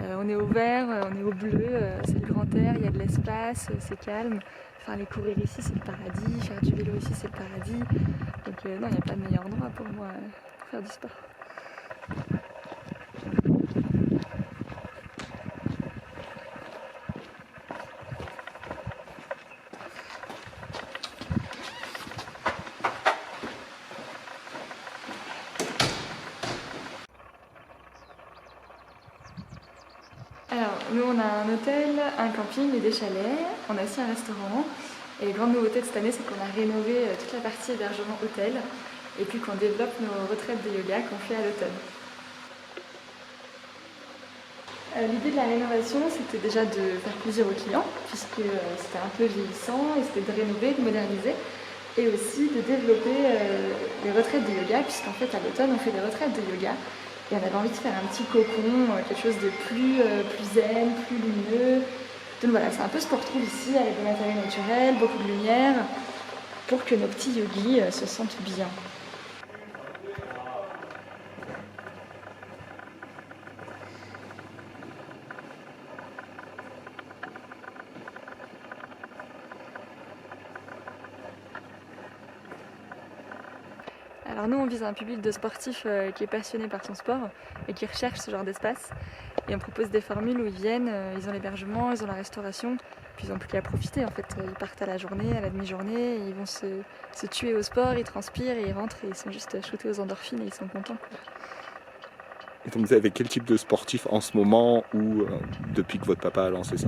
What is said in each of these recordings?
On est au vert, on est au bleu, c'est le grand air, il y a de l'espace, c'est calme. Enfin, aller courir ici, c'est le paradis, faire du vélo ici, c'est le paradis. Donc non, il n'y a pas de meilleur endroit pour moi pour faire du sport. Alors, nous on a un hôtel, un camping et des chalets, on a aussi un restaurant. Et la grande nouveauté de cette année, c'est qu'on a rénové toute la partie hébergement hôtel et puis qu'on développe nos retraites de yoga qu'on fait à l'automne. L'idée de la rénovation, c'était déjà de faire plaisir aux clients, puisque c'était un peu vieillissant, et c'était de rénover, de moderniser, et aussi de développer les retraites de yoga, puisqu'en fait à l'automne on fait des retraites de yoga, et on avait envie de faire un petit cocon, quelque chose de plus zen, plus lumineux. Donc voilà, c'est un peu ce qu'on retrouve ici, avec des matériaux naturels, beaucoup de lumière, pour que nos petits yogis se sentent bien. Alors nous on vise un public de sportifs qui est passionné par son sport et qui recherche ce genre d'espace. Et on propose des formules où ils viennent, ils ont l'hébergement, ils ont la restauration, puis ils n'ont plus qu'à profiter en fait. Ils partent à la journée, à la demi-journée, et ils vont se tuer au sport, ils transpirent et ils rentrent et ils sont juste shootés aux endorphines et ils sont contents. Et donc vous avez quel type de sportif en ce moment ou depuis que votre papa a lancé ça?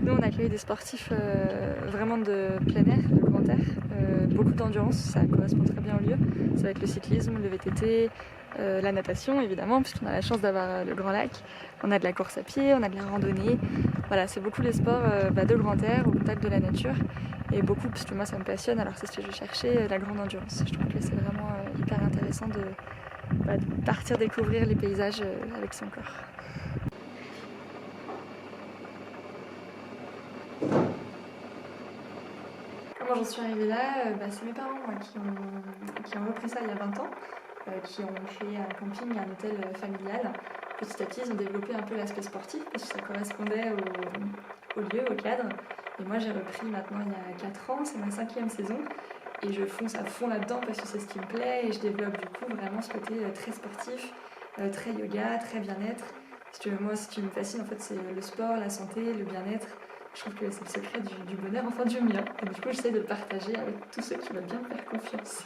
Nous on accueille des sportifs vraiment de plein air, de grand air, beaucoup d'endurance, ça correspond très bien au lieu. Ça va être le cyclisme, le VTT, la natation évidemment, puisqu'on a la chance d'avoir le Grand Lac. On a de la course à pied, on a de la randonnée. Voilà, c'est beaucoup les sports de grand air, au contact de la nature. Et beaucoup, parce que moi ça me passionne, alors c'est ce que je cherchais, la grande endurance. Je trouve que c'est vraiment hyper intéressant de partir découvrir les paysages avec son corps. Comment j'en suis arrivée là, c'est mes parents moi, qui ont repris ça il y a 20 ans, qui ont créé un camping, un hôtel familial. Petit à petit, ils ont développé un peu l'aspect sportif parce que ça correspondait au lieu, au cadre. Et moi, j'ai repris maintenant il y a 4 ans, c'est ma 5e saison. Et je fonce à fond là-dedans parce que c'est ce qui me plaît. Et je développe du coup vraiment ce côté très sportif, très yoga, très bien-être. Parce que moi, ce qui me fascine, en fait, c'est le sport, la santé, le bien-être. Je trouve que c'est le secret du bonheur, enfin du mien. Et du coup, j'essaie de le partager avec tous ceux qui veulent bien me faire confiance.